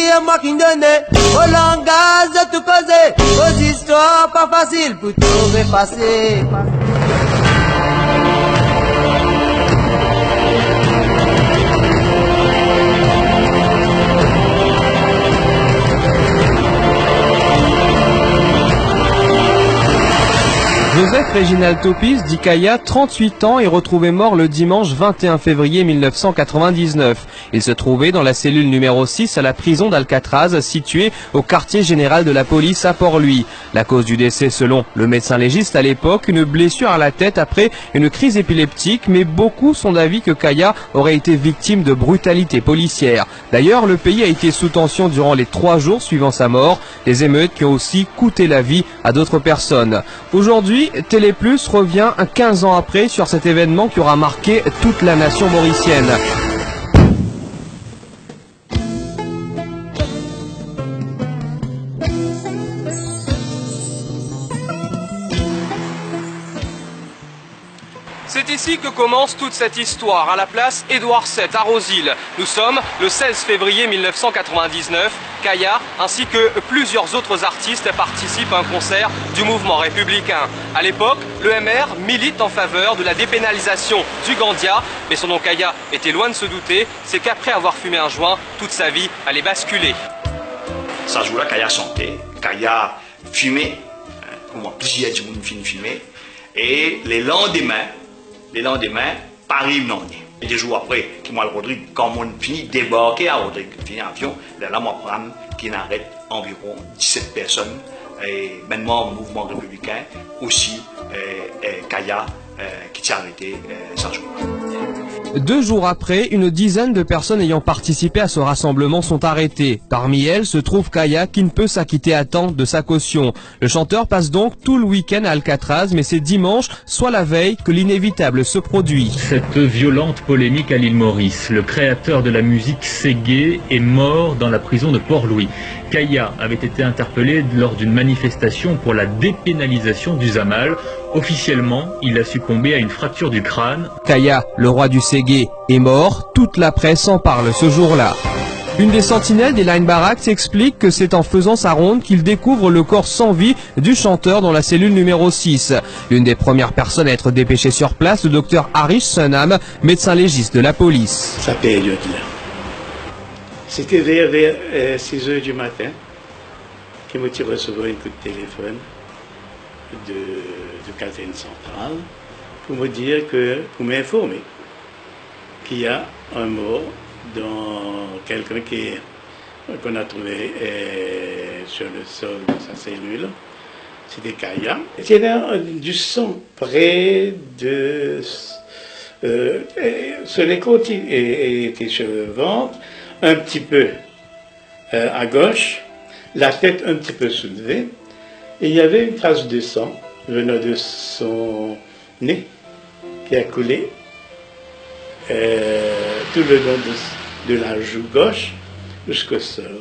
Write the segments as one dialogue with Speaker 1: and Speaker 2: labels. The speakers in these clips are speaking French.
Speaker 1: à moi qui donnais, au langage de tout causer, aux histoires pas faciles pour trouver passer.
Speaker 2: Joseph Réginald Topis, dit Kaya, 38 ans, est retrouvé mort le dimanche 21 février 1999. Il se trouvait dans la cellule numéro 6 à la prison d'Alcatraz, située au quartier général de la police à Port-Louis. La cause du décès, selon le médecin légiste à l'époque, une blessure à la tête après une crise épileptique, mais beaucoup sont d'avis que Kaya aurait été victime de brutalité policière. D'ailleurs, le pays a été sous tension durant les 3 jours suivant sa mort, des émeutes qui ont aussi coûté la vie à d'autres personnes. Aujourd'hui, Télé Plus revient 15 ans après sur cet événement qui aura marqué toute la nation mauricienne. C'est ici que commence toute cette histoire, à la place Édouard VII, à Rosil. Nous sommes le 16 février 1999. Kaya ainsi que plusieurs autres artistes participent à un concert du mouvement républicain. À l'époque, le MR milite en faveur de la dépénalisation du Gandia, mais son nom Kaya était loin de se douter, c'est qu'après avoir fumé un joint, toute sa vie allait basculer.
Speaker 3: Ça joue là, Kaya chantait, Kaya fumait, plusieurs gens fumaient, et les lendemains, Paris non. Et des jours après, moi le Rodrigue, quand on finit de débarquer à Rodrigue, finit l'avion, là moi prendre qui n'arrête environ 17 personnes, et maintenant au mouvement républicain aussi, Kaya qui s'est arrêté 5 jours.
Speaker 2: 2 jours après, une dizaine de personnes ayant participé à ce rassemblement sont arrêtées. Parmi elles se trouve Kaya qui ne peut s'acquitter à temps de sa caution. Le chanteur passe donc tout le week-end à Alcatraz, mais c'est dimanche, soit la veille, que l'inévitable se produit.
Speaker 4: Cette violente polémique à l'île Maurice. Le créateur de la musique Ségué est mort dans la prison de Port-Louis. Kaya avait été interpellé lors d'une manifestation pour la dépénalisation du Zamal. Officiellement, il a succombé à une fracture du crâne.
Speaker 2: Kaya, le roi du Ségué, est mort. Toute la presse en parle ce jour-là. Une des sentinelles des Line Barracks explique que c'est en faisant sa ronde qu'il découvre le corps sans vie du chanteur dans la cellule numéro 6. L'une des premières personnes à être dépêchée sur place, le docteur Harish Sunam, médecin légiste de la police.
Speaker 5: Sa période-là. C'était vers 6 heures du matin qu'il m'a reçu un coup de téléphone de Catherine Centrale pour me dire pour m'informer qu'il y a un mort dans quelqu'un qu'on a trouvé sur le sol de sa cellule. C'était Kaya. Il y avait du sang près de... sur les côtes, il était sur le ventre, un petit peu à gauche, la tête un petit peu soulevée, et il y avait une trace de sang venant de son nez qui a coulé tout le long de la joue gauche jusqu'au sol.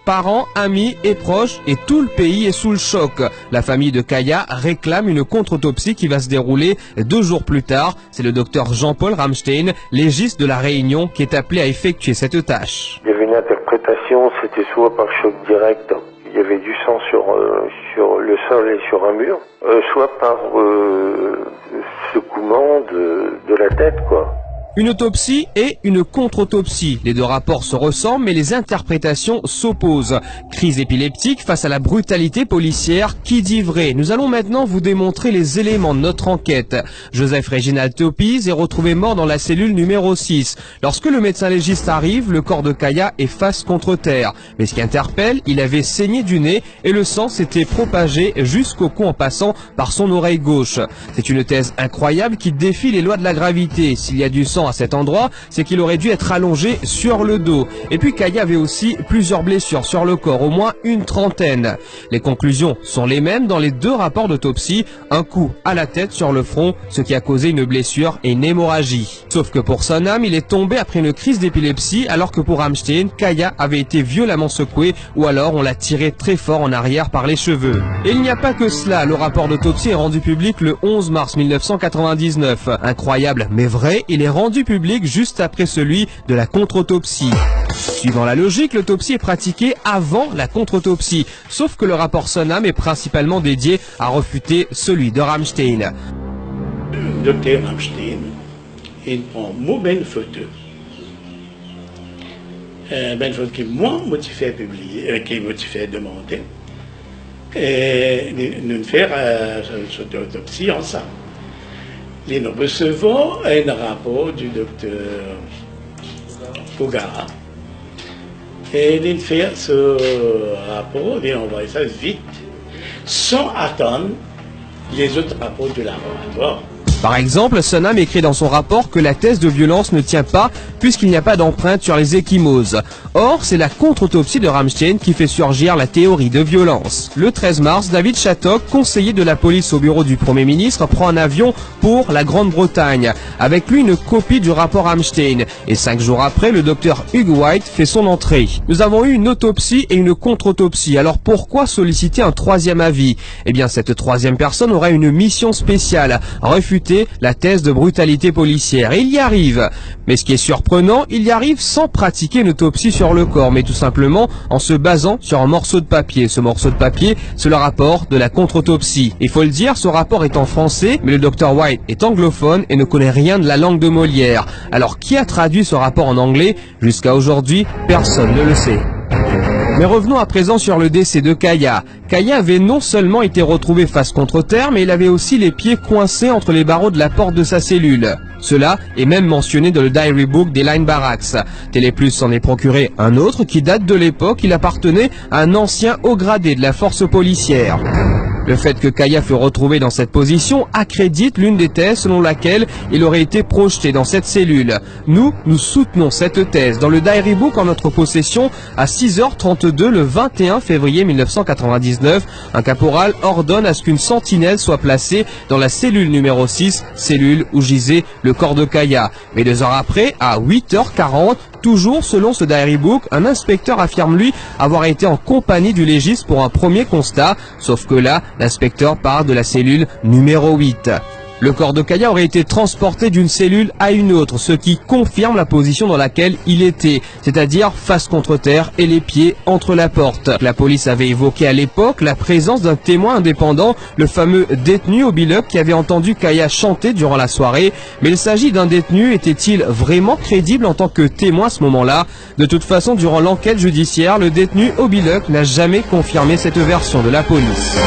Speaker 2: Parents, amis et proches, et tout le pays est sous le choc. La famille de Kaya réclame une contre-autopsie qui va se dérouler 2 jours plus tard. C'est le docteur Jean-Paul Ramstein, légiste de la Réunion, qui est appelé à effectuer cette tâche.
Speaker 6: Il y avait une interprétation, c'était soit par choc direct, il y avait du sang sur le sol et sur un mur, soit par secouement de la tête, quoi.
Speaker 2: Une autopsie et une contre-autopsie. Les 2 rapports se ressemblent, mais les interprétations s'opposent. Crise épileptique face à la brutalité policière, qui dit vrai? Nous allons maintenant vous démontrer les éléments de notre enquête. Joseph Réginald Topis est retrouvé mort dans la cellule numéro 6. Lorsque le médecin légiste arrive, le corps de Kaya est face contre terre. Mais ce qui interpelle, il avait saigné du nez et le sang s'était propagé jusqu'au cou en passant par son oreille gauche. C'est une thèse incroyable qui défie les lois de la gravité. S'il y a du sang à cet endroit, c'est qu'il aurait dû être allongé sur le dos. Et puis Kaya avait aussi plusieurs blessures sur le corps, au moins une trentaine. Les conclusions sont les mêmes dans les 2 rapports d'autopsie, un coup à la tête sur le front, ce qui a causé une blessure et une hémorragie. Sauf que pour Sunam, il est tombé après une crise d'épilepsie, alors que pour Ramstein, Kaya avait été violemment secoué, ou alors on l'a tiré très fort en arrière par les cheveux. Et il n'y a pas que cela, le rapport d'autopsie est rendu public le 11 mars 1999. Incroyable mais vrai, il est rendu rendu public juste après celui de la contre-autopsie. Suivant la logique, l'autopsie est pratiquée avant la contre-autopsie, sauf que le rapport Sonam est principalement dédié à refuter celui de Ramstein.
Speaker 5: Le docteur Ramstein, il prend mon belle photo. Belle photo qui moi motivé publier, qui motivé demander. Et nous faire cette autopsie ensemble. Nous recevons un rapport du docteur Pogara. Et il fait ce rapport, il envoie ça vite, sans attendre les autres rapports du laboratoire.
Speaker 2: Par exemple, Sonam écrit dans son rapport que la thèse de violence ne tient pas puisqu'il n'y a pas d'empreinte sur les ecchymoses. Or, c'est la contre-autopsie de Ramstein qui fait surgir la théorie de violence. Le 13 mars, David Chattock, conseiller de la police au bureau du Premier ministre, prend un avion pour la Grande-Bretagne. Avec lui, une copie du rapport Ramstein. Et 5 jours après, le docteur Hugh White fait son entrée. Nous avons eu une autopsie et une contre-autopsie. Alors pourquoi solliciter un troisième avis? Eh bien, cette troisième personne aurait une mission spéciale, refuter la thèse de brutalité policière. Et il y arrive. Mais ce qui est surprenant, il y arrive sans pratiquer une autopsie sur le corps, mais tout simplement en se basant sur un morceau de papier. Ce morceau de papier, c'est le rapport de la contre-autopsie. Il faut le dire, ce rapport est en français, mais le docteur White est anglophone et ne connaît rien de la langue de Molière. Alors qui a traduit ce rapport en anglais? Jusqu'à aujourd'hui, personne ne le sait. Mais revenons à présent sur le décès de Kaya. Kaya avait non seulement été retrouvé face contre terre, mais il avait aussi les pieds coincés entre les barreaux de la porte de sa cellule. Cela est même mentionné dans le diary book des Line Barracks. Téléplus s'en est procuré un autre qui date de l'époque, il appartenait à un ancien haut gradé de la force policière. Le fait que Kaya fut retrouvé dans cette position accrédite l'une des thèses selon laquelle il aurait été projeté dans cette cellule. Nous soutenons cette thèse. Dans le diary book en notre possession, à 6h32 le 21 février 1999, un caporal ordonne à ce qu'une sentinelle soit placée dans la cellule numéro 6, cellule où gisait le corps de Kaya. Mais 2 heures après, à 8h40, toujours selon ce diary book, un inspecteur affirme lui avoir été en compagnie du légiste pour un premier constat, sauf que là, l'inspecteur parle de la cellule numéro 8. Le corps de Kaya aurait été transporté d'une cellule à une autre, ce qui confirme la position dans laquelle il était, c'est-à-dire face contre terre et les pieds entre la porte. La police avait évoqué à l'époque la présence d'un témoin indépendant, le fameux détenu au Bilup qui avait entendu Kaya chanter durant la soirée, mais il s'agit d'un détenu, était-il vraiment crédible en tant que témoin à ce moment-là? De toute façon, durant l'enquête judiciaire, le détenu au Bilup n'a jamais confirmé cette version de la police.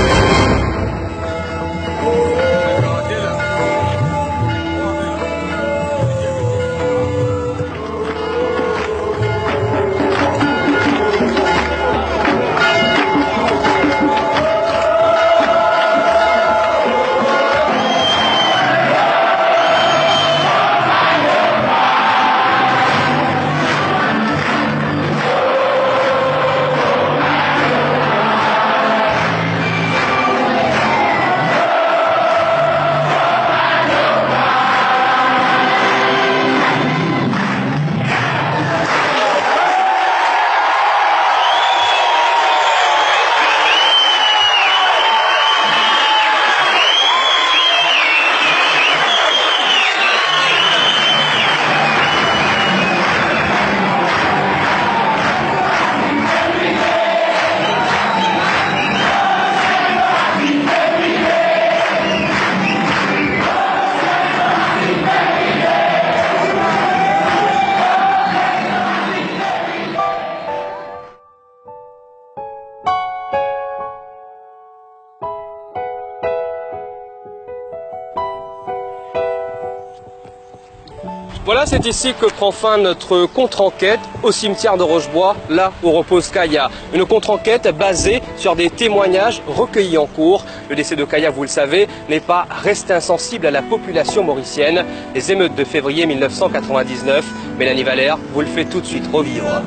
Speaker 2: Voilà, c'est ici que prend fin notre contre-enquête au cimetière de Rochebois, là où repose Kaya. Une contre-enquête basée sur des témoignages recueillis en cours. Le décès de Kaya, vous le savez, n'est pas resté insensible à la population mauricienne. Les émeutes de février 1999, Mélanie Valère vous le fait tout de suite revivre.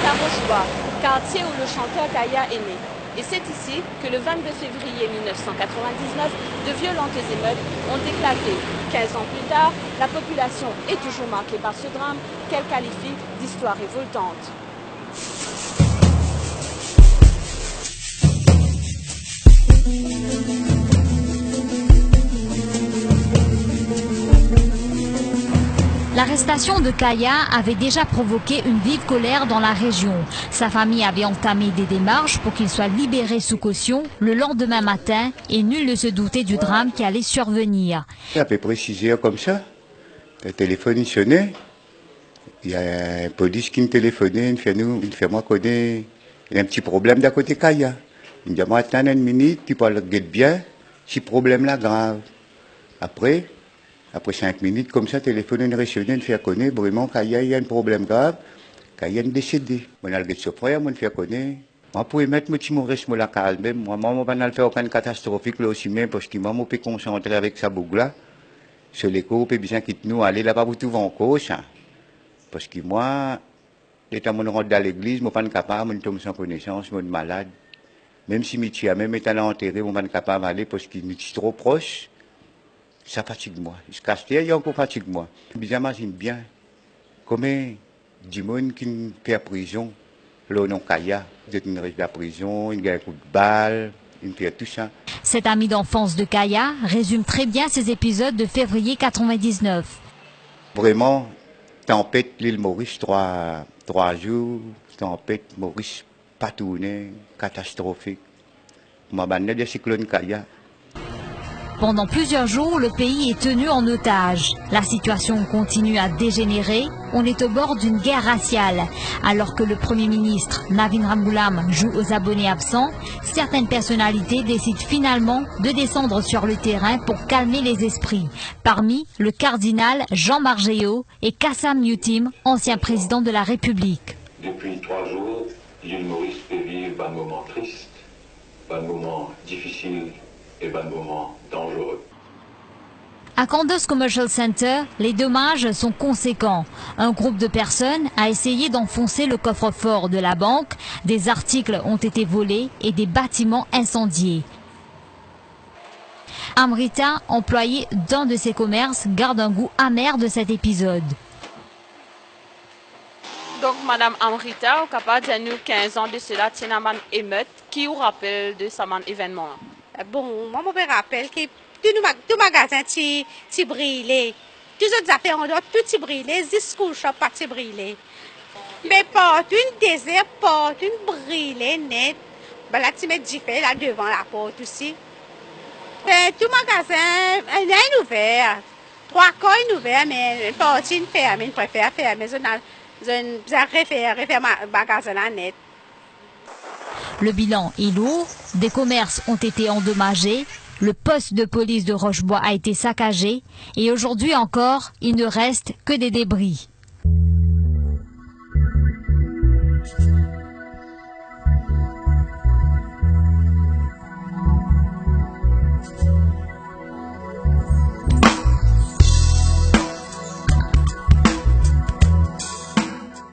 Speaker 7: À Rochebois, quartier où le chanteur Kaya est né. Et c'est ici que le 22 février 1999, de violentes émeutes ont éclaté. 15 ans plus tard, la population est toujours marquée par ce drame qu'elle qualifie d'histoire révoltante.
Speaker 8: L'arrestation de Kaya avait déjà provoqué une vive colère dans la région. Sa famille avait entamé des démarches pour qu'il soit libéré sous caution le lendemain matin et nul ne se doutait du drame qui allait survenir.
Speaker 9: À peu près 6 heures comme ça, le téléphone sonnait. Il y a un police qui me téléphonait, il me fait moi connaître, il y a un petit problème d'à côté Kaya. Il me dit, moi, attends une minute, tu parles bien, si problème là grave. Après 5 minutes, comme ça, le téléphone est résonné, il fait connaître, vraiment, Kaya, il y a un problème grave, Kaya est décédé. Moi, je suis frère, moi, je fais connaître. Moi, pour mettre mon reste, moi, la calme, moi, je ne vais pas faire aucune catastrophique, là aussi, même, parce que moi, je peux concentrer avec sa boucle là. Sur l'écho, peut bien quitter nous, aller là-bas pour tout en cause, hein. Parce que moi, étant mon rentre dans l'église, je ne suis pas capable, je tombe sans connaissance, je suis malade. Même si je suis même étant enterré, je ne suis pas capable d'aller parce que je suis trop proche. Ça fatigue moi. Jusqu'à ce il y a encore fatigue moi. J'imagine bien comment du monde qui fait la prison, là, non, Kaya, il reste de la prison, il y a un coup de balle, il fait tout ça.
Speaker 8: Cet ami d'enfance de Kaya résume très bien ces épisodes de février 99.
Speaker 9: Vraiment, tempête l'île Maurice, 3 jours, tempête Maurice, pas tourné, catastrophique. Ma bande de cyclone Kaya.
Speaker 8: Pendant plusieurs jours, le pays est tenu en otage. La situation continue à dégénérer. On est au bord d'une guerre raciale. Alors que le Premier ministre, Navin Ramgoolam, joue aux abonnés absents, certaines personnalités décident finalement de descendre sur le terrain pour calmer les esprits. Parmi le cardinal Jean Margéo et Kassam Newtim, ancien président de la République.
Speaker 10: Depuis 3 jours, l'île Maurice peut vivre un moment triste, un moment difficile et un moment dangereux.
Speaker 8: À Condos Commercial Center, les dommages sont conséquents. Un groupe de personnes a essayé d'enfoncer le coffre-fort de la banque, des articles ont été volés et des bâtiments incendiés. Amrita, employée d'un de ces commerces, garde un goût amer de cet épisode.
Speaker 7: Donc, Madame Amrita, au capable de nous 15 ans de cela, c'est une émeute qui vous rappelle de ce événement.
Speaker 11: Bon, moi, je me rappelle que tout magasin t'y brûlé. Tous les autres affaires, on doit tout brûler, les school shops pas brûler. Mais porte une désert, porte une brûlée net. Ben là, tu mets du feu là devant la porte aussi. Tout magasin, il est ouvert. 3 coins ouverts, mais une porte une ferme, une préfère fermer. Je refaire magasin là net.
Speaker 8: Le bilan est lourd, des commerces ont été endommagés, le poste de police de Rochebois a été saccagé et aujourd'hui encore, il ne reste que des débris.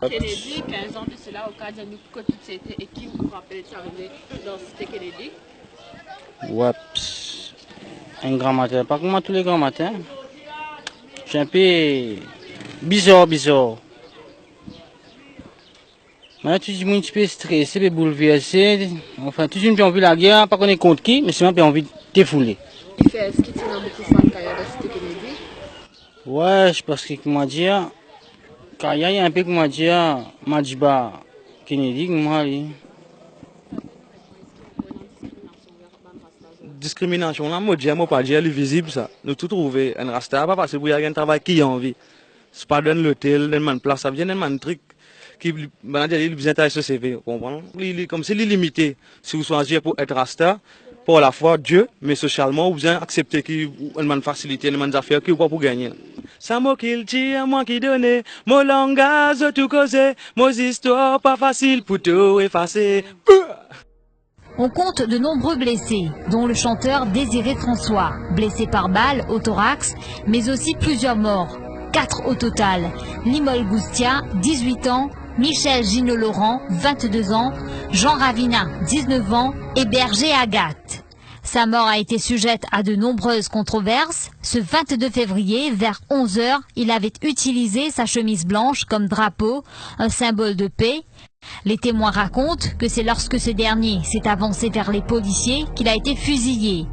Speaker 7: Kennedy, 15 ans de cela, au cas de nous, que toute cette équipe vous rappelle ça arrivé dans Cité Kennedy.
Speaker 12: Ouais, un grand matin, pas comme moi tous les grands matins. Je suis un peu bizarre. Maintenant, tu dis, moi, un petit peu stressé, un peu bouleversé. Enfin, tu dis, j'ai envie de la guerre, pas qu'on est contre qui, mais c'est moi qui ai envie de défouler.
Speaker 7: Est-ce que tu as beaucoup de fans Kaya dans Cité Kennedy?
Speaker 12: Ouais, je pense que, comment dire, Kaya, il y a un peu, comment dire, Madjiba Kennedy, comment dire.
Speaker 13: Discrimination là, moi pas dire le visible ça. Nous tout trouver un rasta pas parce que il y a un travail qui a envie. C'est pas dans l'hôtel, dans une place, ça vient d'un truc qui il plus intéressant CV, comprendre. Il comme c'est limité. Si vous choisissez pour être rasta, pour la foi Dieu, mais socialement vous besoin accepter qu'il une facilité, une affaire qui pas pour gagner. Ça mot qu'il tire, moi qui donne, mon langage tout causé, mon histoire pas facile pour tout effacer.
Speaker 8: On compte de nombreux blessés, dont le chanteur Désiré François, blessé par balle au thorax, mais aussi plusieurs morts, 4 au total. Limol Goustia, 18 ans, Michel Gino-Laurent, 22 ans, Jean Ravina, 19 ans et Berger Agathe. Sa mort a été sujette à de nombreuses controverses. Ce 22 février, vers 11 h, il avait utilisé sa chemise blanche comme drapeau, un symbole de paix. Les témoins racontent que c'est lorsque ce dernier s'est avancé vers les policiers qu'il a été fusillé.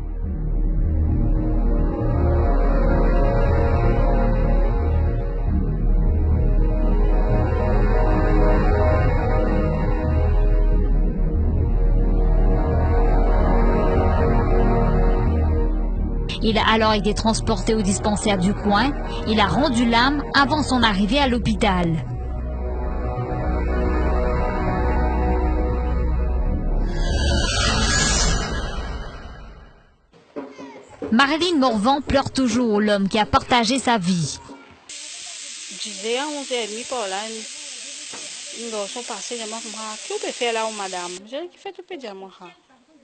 Speaker 8: Il a alors été transporté au dispensaire du coin. Il a rendu l'âme avant son arrivée à l'hôpital. Marilyn Morvan pleure toujours l'homme qui a partagé sa vie.
Speaker 11: Je disais à 11h30 par là, une garçon passait, je me dis, qu'est-ce que tu peux faire là, madame? Je dis, qu'est-ce que tu peux dire, moi?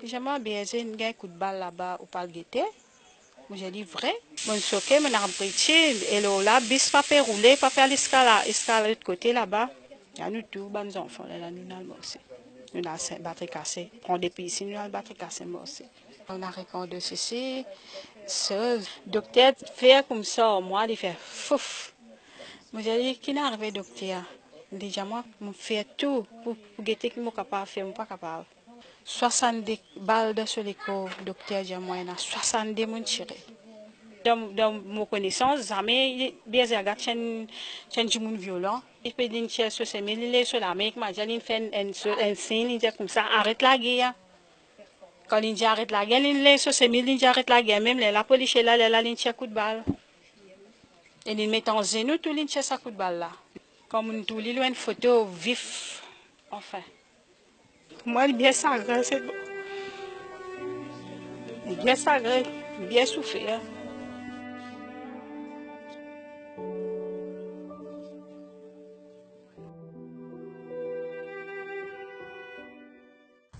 Speaker 11: Je me dis, il y a un coup de balle là-bas au parc d'été. J'ai dit vrai. Mon choqué, mon arbre et là, bis pas fait rouler, pas faire l'escalade de l'autre côté là-bas. Il y a nous tous, nos enfants, là, nous avons aussi. Nous avons une batterie cassée. On depuis ici, nous avons une batterie cassée aussi. On a répondu ceci. Ce docteur fait comme ça, moi, il fait fouf. Moi, j'ai dit, qui n'est arrivé, docteur? Déjà, moi, je fais tout pour guetter qui est capable de faire, je ne suis pas capable. 70 balles de sur l'écho, docteur Diamoy, 70 moun tiré. Dans mon connaissance, jamais bien agat chen du monde violent. Il peut dire que sur ces militaires sur la mer, il fait un signe, il dit comme ça, arrête la guerre. Quand il dit arrête la guerre, il sur ces militaires, il dit arrête la guerre. Même la police est là, il tire coup de balle. Et il met en zéno tout il tire sa coup de balle là. Comme on tout il a une photo vif, enfin. Moi, il est bien sagré, c'est bon. Il est bien sagré, bien souffert.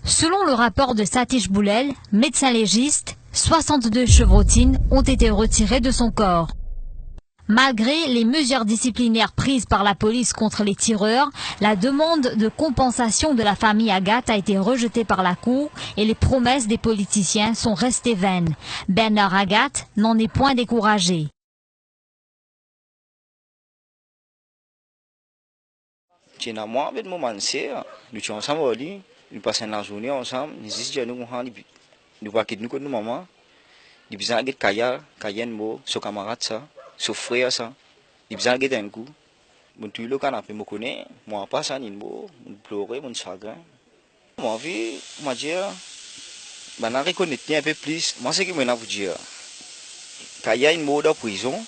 Speaker 8: Selon le rapport de Satish Boulel, médecin légiste, 62 chevrotines ont été retirées de son corps. Malgré les mesures disciplinaires prises par la police contre les tireurs, la demande de compensation de la famille Agathe a été rejetée par la Cour et les promesses des politiciens sont restées vaines. Bernard Agathe n'en est point découragé.
Speaker 14: Moi, avec mon mancé, nous sommes ensemble, nous passons la journée ensemble, nous disons nous nous voyons que nous connaissons maman, nous disons que Kaya, son camarade ça. Son frère ça, il besoin de un coup. Mon tu le canapé me connaît, moi pas ça ni beau, pleurer mon chagrin. Moi vie, moi dire, ben on reconnaît un peu plus. Moi ce que me n'a vous dire, quand il y a une mot de prison,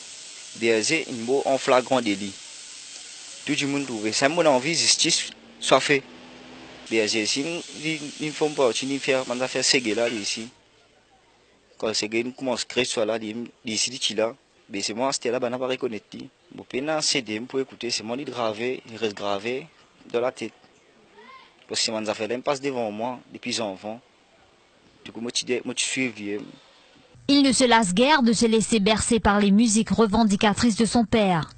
Speaker 14: déjà une mot en flagrant délit. Tout le monde trouve, c'est mon envie justice soit fait. Déjà si ils font pas, si ils font, on va faire séguer là ici. Quand séguer commence à créer soit là, d'ici là. Mais c'est moi, c'était là, je n'ai pas reconnu. Je peux un CD pour écouter, c'est moi qui gravé, il reste gravé dans la tête. Parce que mon affaire, elle passe devant moi depuis enfant. Du coup, moi, je suis vieux.
Speaker 8: Il ne se lasse guère de se laisser bercer par les musiques revendicatrices de son père.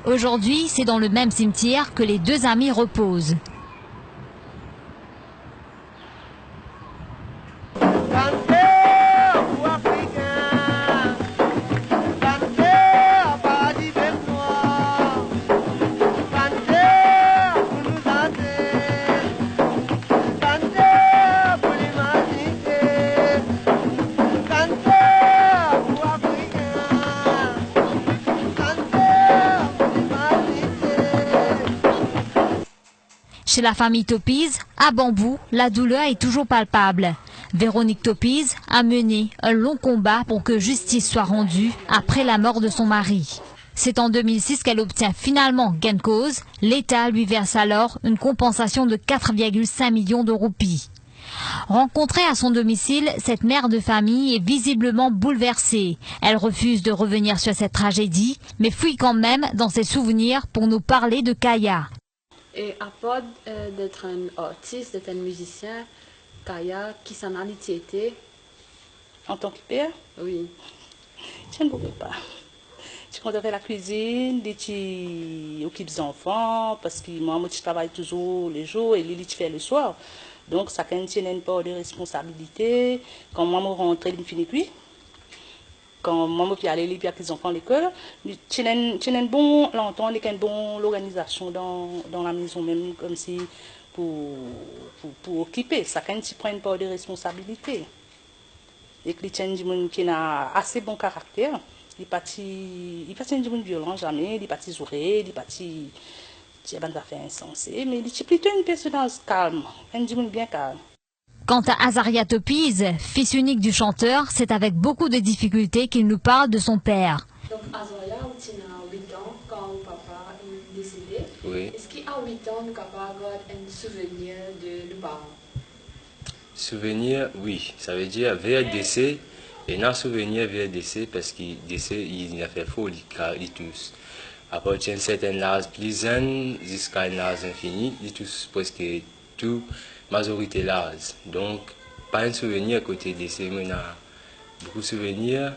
Speaker 8: Aujourd'hui, c'est dans le même cimetière que les deux amis reposent. Chez la famille Topize, à Bambou, la douleur est toujours palpable. Véronique Topize a mené un long combat pour que justice soit rendue après la mort de son mari. C'est en 2006 qu'elle obtient finalement gain de cause. L'État lui verse alors une compensation de 4,5 millions de roupies. Rencontrée à son domicile, cette mère de famille est visiblement bouleversée. Elle refuse de revenir sur cette tragédie, mais fouille quand même dans ses souvenirs pour nous parler de Kaya.
Speaker 7: Et à part d'être un artiste, d'être un musicien, Kaya, qui s'en a été
Speaker 15: en tant que père?
Speaker 7: Oui.
Speaker 15: Je ne pouvais pas. Je compte faire la cuisine, je occupe des enfants, parce que moi, je travaille toujours les jours et Lily, je fais le soir. Donc, ça tient une part de responsabilité. Quand moi, je rentre, je finis cuire. Quand moi, je aller avec les enfants à l'école, j'ai une bonne l'entendre, une bonne organisation dans la maison, même comme si pour occuper. Ça prend une part de responsabilité. Et que les qui a assez bon caractère, il pas de violent jamais, il pas de zouré, il pas de affaires insensées, mais il est plutôt une personne calme, un bien calme.
Speaker 8: Quant à Azaria Topiz, fils unique du chanteur, c'est avec beaucoup de difficultés qu'il nous parle de son père.
Speaker 7: Donc Azaria, tu as 8 ans quand papa est décédé.
Speaker 16: Oui.
Speaker 7: Est-ce qu'à 8 ans, nous sommes capables d'avoir un souvenir de nos parents?
Speaker 16: Souvenir, oui. Ça veut dire vers décès. Et non souvenir vers décès parce qu'il décès, il a fait folie, car il tous. À partir d'un certain âge plus jeune jusqu'à un âge infini, il tous presque tout. Majorité l'âge. Donc, pas un souvenir à côté de ces on a beaucoup de souvenirs.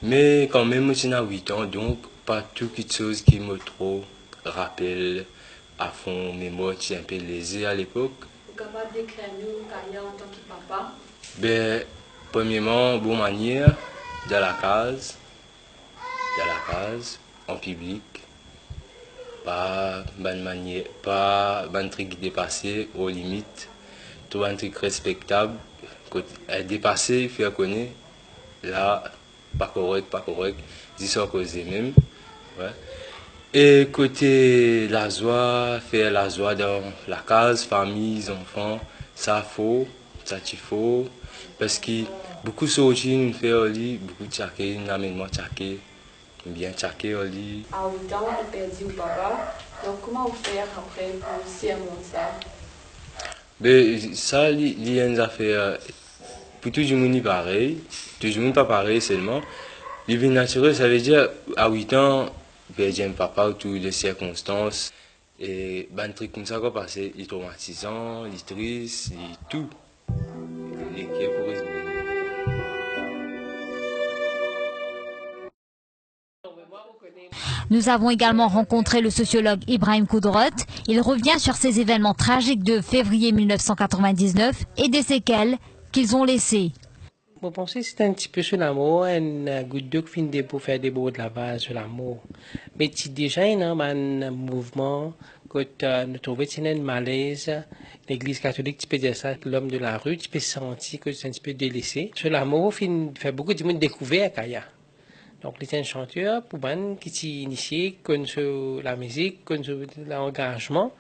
Speaker 16: Mais quand même, on a 8 ans, donc pas toute chose qui me trop rappelle à fond mémoire, qui est un peu lésé à l'époque.
Speaker 7: Vous êtes capable d'écrire nous, Kaya, en tant que papa?
Speaker 16: Ben, premièrement, bonne manière, dans la case, en public. Pas bonne manière, pas bon truc dépassé aux limites, tout un truc respectable, dépassé, faire connaître, là, pas correct, dis ça causer même. Ouais. Et côté la joie, faire la joie dans la case, famille, enfants, ça faut, parce que beaucoup de choses nous fait beaucoup de tchaké, nous amène tchaké. Bien tchaké au lit.
Speaker 7: À 8 ans, on perdit au papa. Donc, comment on fait après pour surmonter ça?
Speaker 16: Ben, ça, il y a une affaire. Pour tout le monde, pareil. Tout le monde pas pareil seulement. Le vie naturel, ça veut dire, à 8 ans, perdre un papa ou toutes les circonstances. Et ben, un truc comme ça, quoi, parce que il est traumatisant, il est triste, il est tout.
Speaker 8: Nous avons également rencontré le sociologue Ibrahim Koudrot. Il revient sur ces événements tragiques de février 1999 et des séquelles qu'ils ont laissées.
Speaker 17: Je pense que c'est un petit peu sur l'amour, une goutte d'eau qui finit pour faire des beaux de la base sur l'amour. Mais c'est déjà un mouvement que nous trouvons un malaise. L'Église catholique, tu peux dire ça, l'homme de la rue, tu peux sentir que c'est un petit peu délaissé. Sur l'amour, il fait beaucoup de monde découvert Kaya. Donc, les un chanteur, pour man, qui s'est initié, connaît la musique, connaît l'engagement.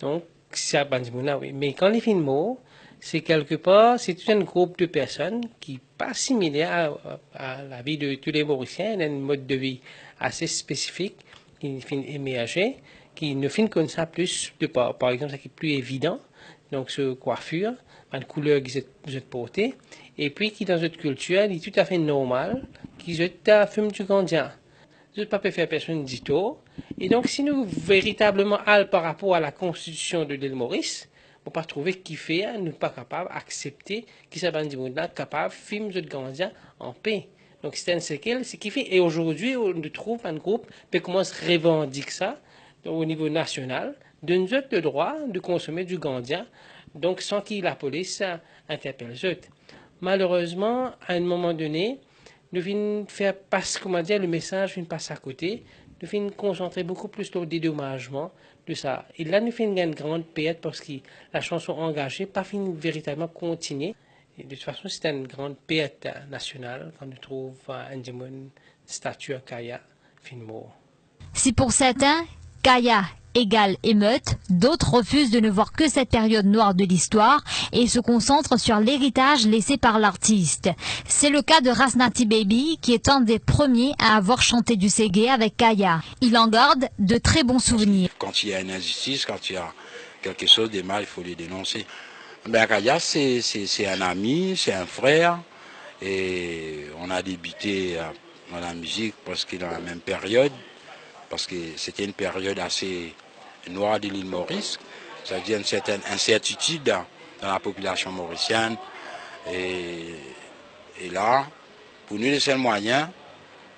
Speaker 17: Donc, c'est à Bandimouna, oui. Mais quand les films, c'est quelque part, c'est tout un groupe de personnes qui pas similaire à la vie de tous les Mauriciens, un mode de vie assez spécifique, qui finit émerger, qui ne finit comme ça plus, par exemple, ça qui est plus évident. Donc, ce coiffure, une couleur qui vous êtes portée, et puis qui dans notre culture est tout à fait normal, qui est fume du gandien. Vous ne pouvez pas faire personne du tout. Et donc, si nous véritablement allons par rapport à la constitution de l'île Maurice, on ne peut pas trouver qui fait, nous ne sommes pas capables d'accepter qui s'est capable de fumer du gandien en paix. Donc, c'est un séquel, c'est qui fait. Et aujourd'hui, on trouve un groupe qui commence à revendiquer ça au niveau national, de nous le droit de consommer du gandien, donc sans que la police interpelle. Malheureusement, à un moment donné, nous venons faire passer, le message vient passer à côté, nous venons concentrer beaucoup plus sur le dédommagement de ça. Et là, nous faisons une grande perte parce que la chanson engagée pas fini véritablement continuer. Et de toute façon, c'est une grande perte nationale quand on trouve une statue à Kaya, finalement.
Speaker 8: Si pour certains, Kaya égale émeute, d'autres refusent de ne voir que cette période noire de l'histoire et se concentrent sur l'héritage laissé par l'artiste. C'est le cas de Rasnati Baby, qui est un des premiers à avoir chanté du Ségué avec Kaya. Il en garde de très bons souvenirs.
Speaker 18: Quand il y a une injustice, quand il y a quelque chose de mal, il faut le dénoncer. Ben, Kaya, c'est un ami, c'est un frère. Et on a débuté dans la musique parce que dans la même période, parce que c'était une période assez noire de l'île Maurice. Ça veut dire une certaine incertitude dans la population mauricienne. Et là, pour nous,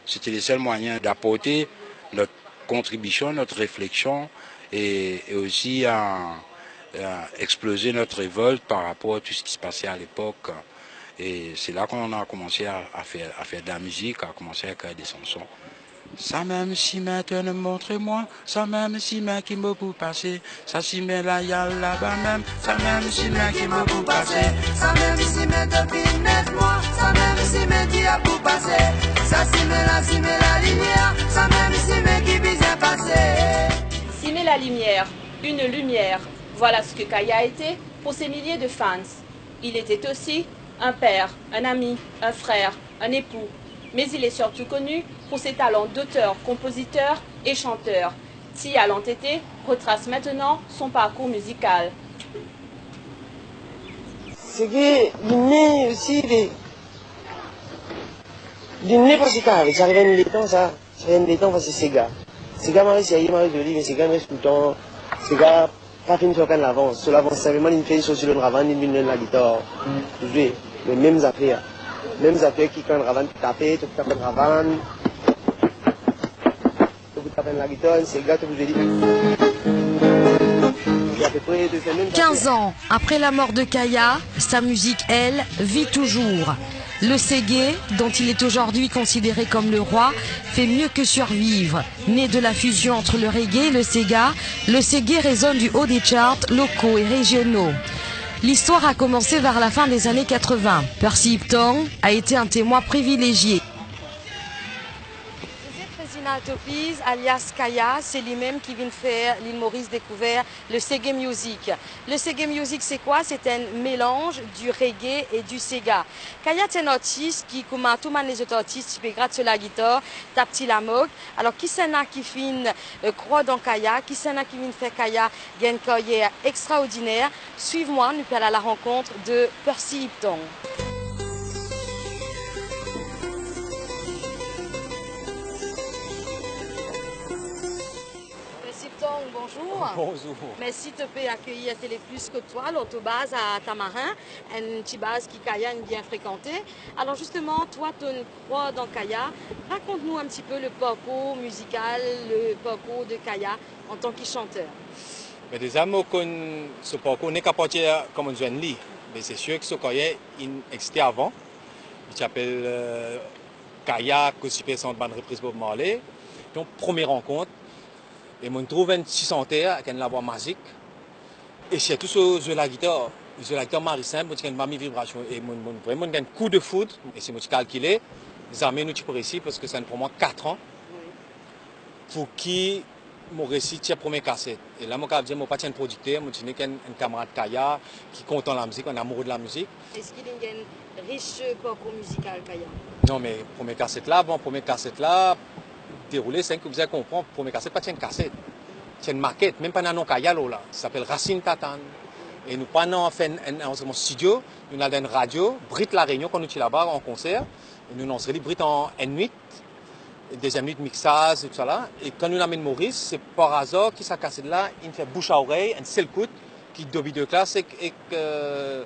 Speaker 18: c'était les seuls moyens d'apporter notre contribution, notre réflexion et aussi exploser notre révolte par rapport à tout ce qui se passait à l'époque. Et c'est là qu'on a commencé à faire de la musique, à commencer à créer des chansons. Ça même si maintenant montrez-moi, ça même si main qui me pour passer, ça si met là y'a là-bas même, ça même si main qui me pour passer,
Speaker 1: ça même si met depuis net-moi, ça même si met dit à pour passer, ça si met la lumière, ça même si met qui vise à passer.
Speaker 7: Si met la lumière, une lumière, voilà ce que Kaya a été pour ses milliers de fans. Il était aussi un père, un ami, un frère, un époux. Mais il est surtout connu pour ses talents d'auteur, compositeur et chanteur. Tia Lantété retrace maintenant son parcours musical.
Speaker 19: C'est que l'inné aussi, l'inné parce que ça revient de temps, ça revient de temps parce que c'est gars. C'est gars, moi, c'est m'a joli, mais c'est gars, reste tout le temps. C'est gars, pas fini sur l'avance. Sur l'avance, simplement, il fait sur le ravant, il vient la guitare. Vous jouez les mêmes affaires. Mêmes affaires qui quand ravant tu tapes le ravant. Tu tapes la guitare, c'est gars, tu vous dis.
Speaker 20: 15 ans après la mort de Kaya, sa musique, elle, vit toujours. Le Ségué, dont il est aujourd'hui considéré comme le roi, fait mieux que survivre. Né de la fusion entre le reggae et le Ségué résonne du haut des charts locaux et régionaux. L'histoire a commencé vers la fin des années 80. Percy Hiptong a été un témoin privilégié.
Speaker 21: Topise, alias Kaya, c'est lui-même qui vient faire l'île Maurice découvert le Ségué Music. Le Ségué Music, c'est quoi? C'est un mélange du reggae et du Séga. Kaya, c'est un artiste qui, comme tout le monde les autres artistes, il peut gratter sur la guitare, taper la moque. Alors, qui c'est là qui finit croire dans Kaya? Qui c'est là qui vient faire Kaya? Il y a une carrière extraordinaire. Suive-moi, nous allons à la rencontre de Percy Hiptong. Bonjour.
Speaker 22: Bonjour.
Speaker 21: Merci de te accueillir à Télé Plus que toi, l'autobase à Tamarin, une petite base qui Kaya est bien fréquentée. Alors justement, toi, tu crois dans Kaya. Raconte-nous un petit peu le parcours musical, le parcours de Kaya en tant que chanteur.
Speaker 22: Mais déjà, moi, ce parcours n'est qu'à partir comme un jeune lit. Mais c'est sûr que ce Kaya existait avant. Il s'appelle Kaya, que c'est une bande reprise Bob Marley. Donc, première rencontre. Et je trouve un petit chanteur avec une voix magique. Et c'est tout sur la guitare. Sur la guitare Marie simple, j'ai une vibration. Et vraiment, j'ai un coup de foudre. Et c'est moi qui calculé. Les amis nous pour ici parce que ça prend moi 4 ans. Pour qui mon récit la première cassette. Et là, je ne suis pas un producteur, je suis un camarade Kaya qui compte la musique, un amoureux de la musique.
Speaker 21: Est-ce qu'il y a un riche parcours musical Kaya?
Speaker 22: Non, mais première cassette là, déroulé, c'est que vous allez comprendre, pour mes cassettes, pas une cassette, c'est une maquette, même pas un nom Kayalo là, ça s'appelle Racine Tatane. Et nous prenons fait un studio, nous avons une radio, Brit La Réunion, qu'on utilise là-bas en concert, et nous avons Brit en N8, deuxième nuit mixage et tout ça là. Et quand nous l'amène Maurice, c'est par hasard que sa cassette là, il fait bouche à oreille, un seul coup, qui dobi de classe et que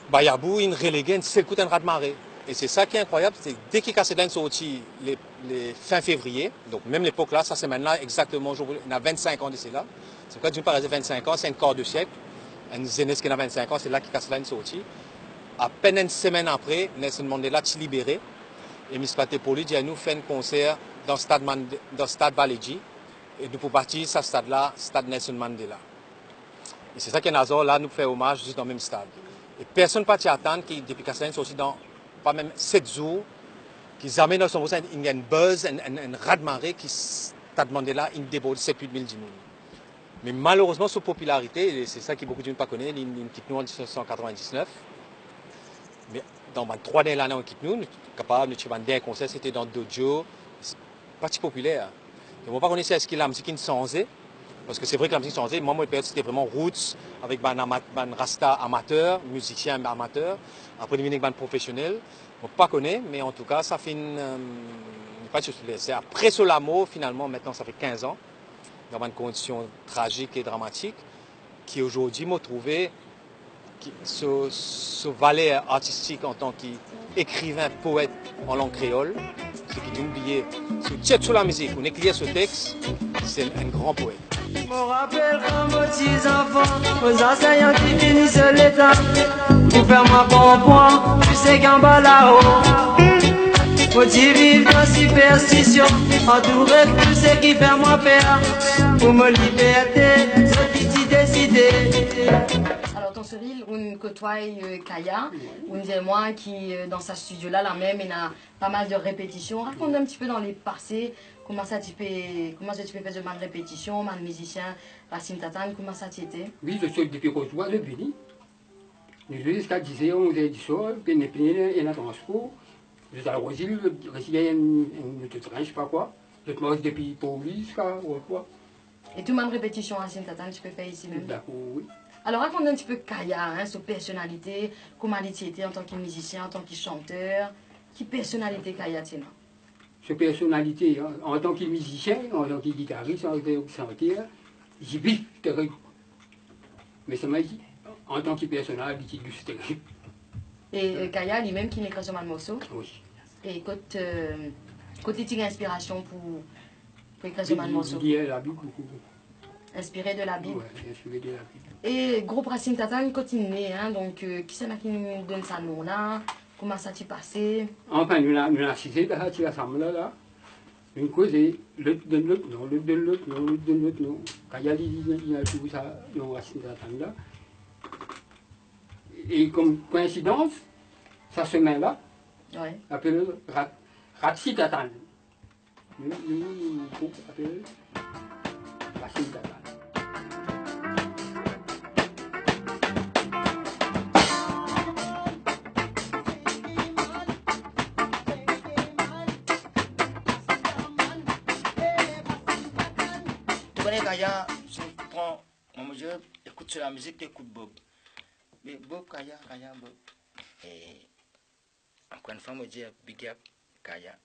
Speaker 22: Bayabou, il relégué un seul coup, un raz de marée. Et c'est ça qui est incroyable, c'est que dès qu'il casse là, sorti les fin février, donc même l'époque là, ça c'est maintenant exactement, on a 25 ans d'ici là. C'est pourquoi d'une part, 25 ans, c'est un quart de siècle. Une jeunesse qui a 25 ans, c'est là qu'il casse là, sorti. À peine une semaine après, Nelson Mandela s'est libéré. Et M. Patepoli dit à nous fait un concert dans le stade Baléji. Et nous pour partir, ce stade-là, stade Nelson Mandela. Et c'est ça qui est hasard, là, nous fait hommage juste dans le même stade. Et personne ne peut attendre que depuis Castelin sont aussi dans pas même 7 jours, qu'ils amènent dans son voisin, il y a une buzz, un raz-de-marée qui t'a demandé là, il déborde 7-8 000 dîmes. Mais malheureusement, sa popularité, et c'est ça que beaucoup de gens ne connaissent pas, il quitte nous en 1999. Mais dans les 3 dernières années, on quitte nous, capable de faire un dernier concert, c'était dans Dojo, c'est pas si populaire. Et on ne connaît pas ce qu'il a, la musique qui est changée. Parce que c'est vrai que la musique chantée, moi, c'était vraiment roots, avec un rasta amateur, musicien amateur. Après, il y a une bande professionnelle. On ne pas connaît, mais en tout cas, ça fait c'est après Solamo, finalement, maintenant, ça fait 15 ans, dans une condition tragique et dramatique, qui aujourd'hui m'a trouvé ce valet artistique en tant qu'écrivain, poète en langue créole, ce qui est oublié, ce tient sur la musique, on écrit ce texte, c'est un grand poète.
Speaker 1: Je me rappelle comme aux petits enfants, aux enseignants qui finissent l'état, pour faire moi comprendre, tu sais qu'en bas là-haut, faut-il vivre dans superstition, entouré de tout ce qui fait moi peur, pour me liberté, ce qui t'y décidé.
Speaker 21: Alors, ton Cyril, on côtoie Kaya, on dit moi qui dans sa studio-là, la même, il a pas mal de répétitions. Raconte un petit peu dans les passés, comment ça tu peux faire de mal répétitions, mal musicien, Racine Tatane, comment ça tu étais?
Speaker 3: Oui, je suis depuis qu'on soit le Béni. Nous jusqu'à 10h, 11h du soir, puis nous prenons un transport. Je suis à Rosil, il y a une train, je ne sais pas quoi. Je me reste depuis Pauli jusqu'à quoi.
Speaker 21: Et tout même répétition Racine Tatane, tu peux faire ici même?
Speaker 3: D'accord, oui.
Speaker 21: Alors raconte un petit peu Kaya, hein, sa personnalité, comment il était en tant que musicien, en tant que chanteur. Qui personnalité Kaya tient?
Speaker 3: Sa personnalité, hein, en tant que musicien, en tant que guitariste, en tant que chanteur, j'y vis terrible. Mais ça m'a dit, en tant que personnalité, c'est terrible.
Speaker 21: Et Kaya lui-même qui écrit sur un morceau?
Speaker 3: Oui.
Speaker 21: Et côté tu as inspiration pour écrire sur un morceau?
Speaker 3: Il y a la Bible beaucoup.
Speaker 21: Inspiré de la Bible?
Speaker 3: Oui, inspiré de la Bible.
Speaker 21: Et groupe Racine Tatane continue, hein, donc qui c'est qui nous donne ça nom là? Comment ça t'est passé?
Speaker 3: Enfin, nous avons assisté à cette assemblée là. Nous causons l'autre de l'autre, non, l'autre de l'autre, non, l'autre de l'autre, non. Quand il y a tout ça, dans Racine Tatane là. Et comme coïncidence, sa semaine là, appelé Racine Tatane. Nous appelons Racine Tatane.
Speaker 14: Tu connais Kaya, je prends, on me dit, écoute sur la musique, tu écoutes Bob. Mais Bob, Kaya, Bob. Et encore une fois, on me dit, big up, Kaya.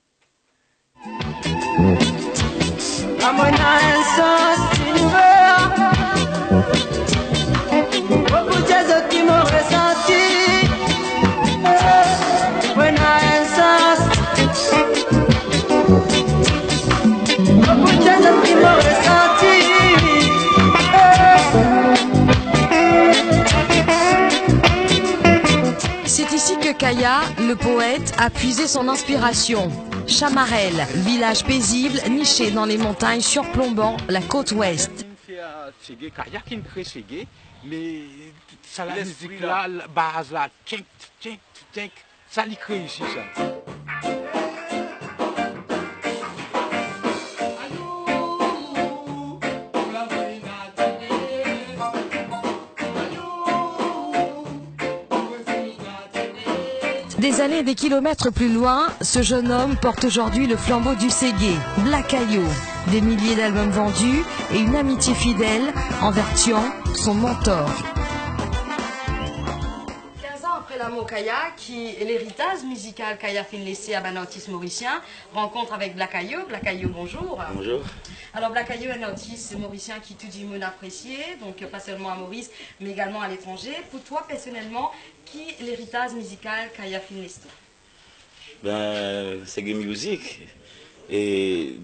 Speaker 1: Beaucoup de choses qui m'ont ressenti. When I beaucoup de choses qui m'ont ressenti.
Speaker 20: C'est ici que Kaya, le poète, a puisé son inspiration. Chamarel, village paisible niché dans les montagnes surplombant la côte ouest.
Speaker 18: Kaya qui crée Ségué, mais ça la musique là, la base là, tchink, ça l'y crée ici ça.
Speaker 20: Des années et des kilomètres plus loin, ce jeune homme porte aujourd'hui le flambeau du Ségué, Blakayo. Des milliers d'albums vendus et une amitié fidèle envers Tian, son mentor.
Speaker 21: 15 ans après l'amour Kaya, qui est l'héritage musical Kaya fin laissé à un artiste mauricien, rencontre avec Blakayo. Blakayo, bonjour.
Speaker 14: Bonjour.
Speaker 21: Alors Blakayo est un artiste mauricien qui tout le monde apprécié, donc pas seulement à Maurice, mais également à l'étranger. Pour toi, personnellement, qui est l'héritage musical Kaya fin laissé?
Speaker 4: Ben, c'est Game Music. Et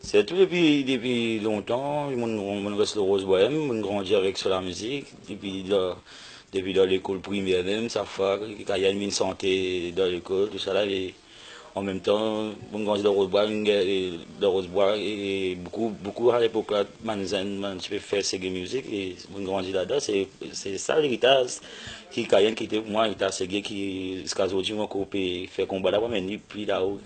Speaker 4: c'est tout depuis longtemps. On reste le Rose Bohème, on grandit avec sur la musique. Depuis dans l'école primaire même, ça fait qu'il y a une santé dans l'école, tout ça là. Et en même temps, on grandit dans Rose Bois et beaucoup à l'époque là, tu peux faire ces Game Music et on grandit là-dedans. C'est ça l'héritage qui était pour moi, l'héritage Ségué qui jusqu'à aujourd'hui m'a coupé fait combat là-bas, mais puis là-haut,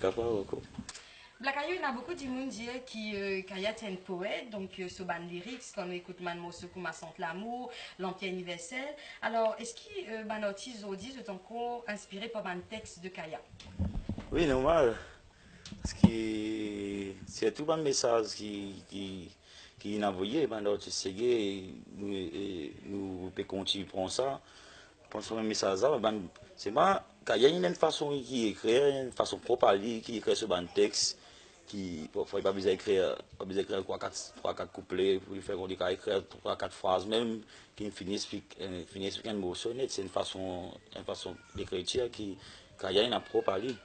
Speaker 21: Blakayo, il y a beaucoup de monde qui dit que Kaya est un poète, donc ce band lyrics comme écoute man morceau comme Sente l'amour, l'Empire universel. Alors, est-ce que ban artiste aujourd'hui est encore inspiré par un texte de Kaya?
Speaker 4: Oui, normal. Parce que c'est tout un message qui qui n'a envoyé, ben l'artiste Ségué, nous peut continuer prendre ça. Pensons même ça, ben c'est pas, il y a une façon qui écrit, une façon propre à lui, qui écrit ce ban texte, qui parfois il pas besoin d'écrire 3-4 couplets pour lui faire qu'on dit qu'il écrire 3-4 phrases même qui finissent un mot sonnet, c'est une façon d'écriture qui y a une propre à lui.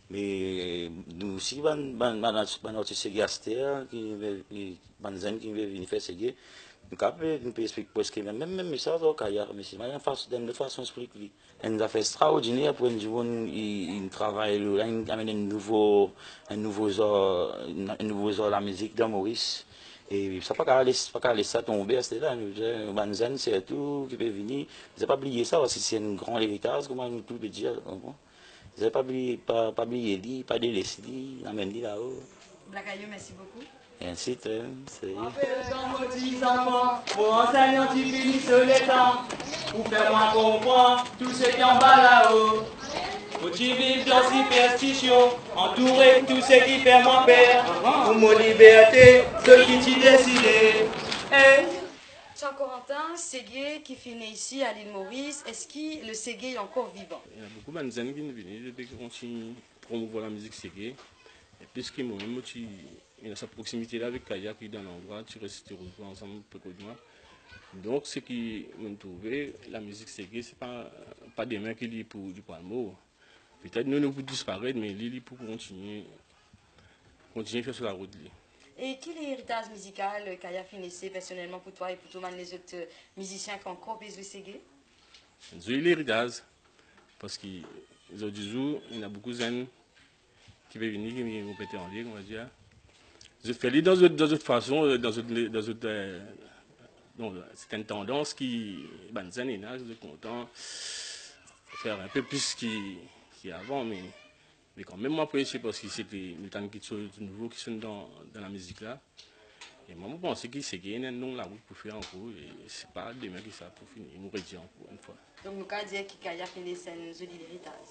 Speaker 4: Mais nous aussi, notre Ségué Aster, qui veut venir faire Ségué, nous pouvons expliquer presque même ça, mais c'est de façon expliquée. Une affaire extraordinaire pour un travail, il amène un nouveau genre de la musique de Maurice. Et ça ne peut pas laisser ça tomber, c'est là, Banzen, c'est tout qui peut venir. Vous n'avez pas oublié ça, parce que c'est un grand héritage, comment nous tout peut dire. Vous n'avez pas oublié lui, pas délaissé lui, amène lui là-haut.
Speaker 21: Blacayou, merci beaucoup.
Speaker 4: Ainsi, c'est...
Speaker 1: Dans vos petits enfants, pour enseignants qui finissent les temps, pour faire moi comprendre tout ce qui est en bas là-haut. Faut tu vivre dans superstition, entouré de tout ce qui fait mon père, pour mon liberté, ce qui t'y décidé.
Speaker 21: Jean-Corentin, Ségué qui finit ici à l'île Maurice, est-ce que le Ségué est encore vivant?
Speaker 5: Il y a beaucoup de gens qui viennent depuis qu'on continue à promouvoir la musique Ségué. Et plus que moi-même, il y a sa proximité là avec Kaya qui est dans l'endroit, tu restes ensemble peu de moi. Donc, ce qui m'a trouvé, la musique Ségué, ce n'est pas des mains qui lient pour du palmo. Peut-être nous pouvons disparaître, mais ils pour continuer à faire sur la route.
Speaker 21: Et quel est l'héritage musical Kaya finissait personnellement pour toi et pour tous les autres musiciens qui ont encore besoin de Ségué?
Speaker 5: J'ai l'héritage, parce qu'ils ont dit il y a beaucoup de gens qui veulent venir, qui vont péter en ligne, on va dire. Je fais dans d'autres façons, c'est une tendance qui, je suis content de faire un peu plus qu'avant, mais quand même moi après c'est parce que c'est des choses nouveaux qui sont dans la musique là. Et moi je pense que c'est qu'il y a un nom la route pour faire encore, et c'est pas demain qui ça pour finir, nous redire encore une fois.
Speaker 21: Donc nous pouvons dire qu'il y a fini c'est un joli héritage.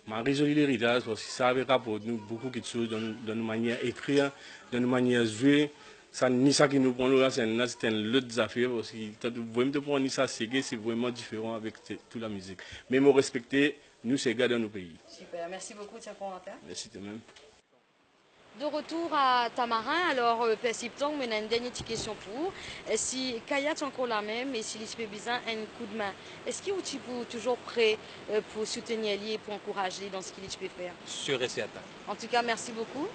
Speaker 5: Ma joli héritage parce que ça avait rapport nous beaucoup de choses dans nos manières d'écrire, dans nos manières de jouer. Ça ni ça qui nous prend là, c'est une autre affaire parce que vraiment de prendre ça Ségué, c'est vraiment différent avec toute la musique. Mais nous respecter nous c'est gars dans nos pays.
Speaker 21: Super, merci beaucoup Jean-Corentin.
Speaker 5: Merci de même.
Speaker 21: De retour à Tamarin, alors Père Sipton, on a une dernière petite question pour. Si Kaya est encore la même et si l'ISP besoin un coup de main, est-ce qu'il est toujours prêt pour soutenir lui et pour encourager dans ce qu'il peut faire?
Speaker 22: Sûr et certain.
Speaker 21: En tout cas, merci beaucoup.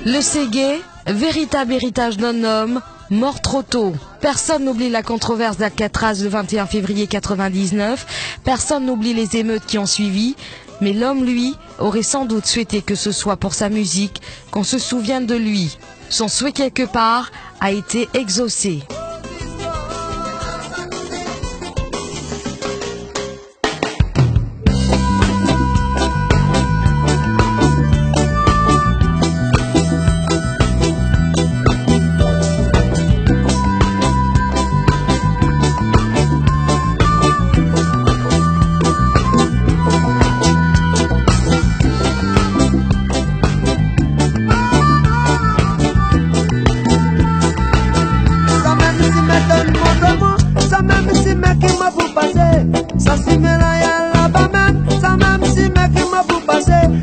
Speaker 20: Le Ségué, véritable héritage d'un homme, mort trop tôt. Personne n'oublie la controverse d'Alcatraz le 21 février 1999. Personne n'oublie les émeutes qui ont suivi. Mais l'homme, lui, aurait sans doute souhaité que ce soit pour sa musique qu'on se souvienne de lui. Son souhait quelque part a été exaucé.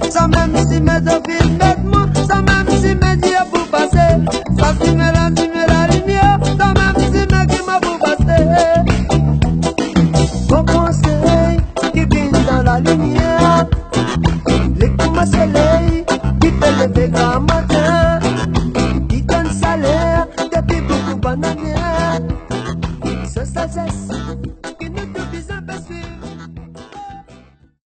Speaker 1: Ça même si mes deux filles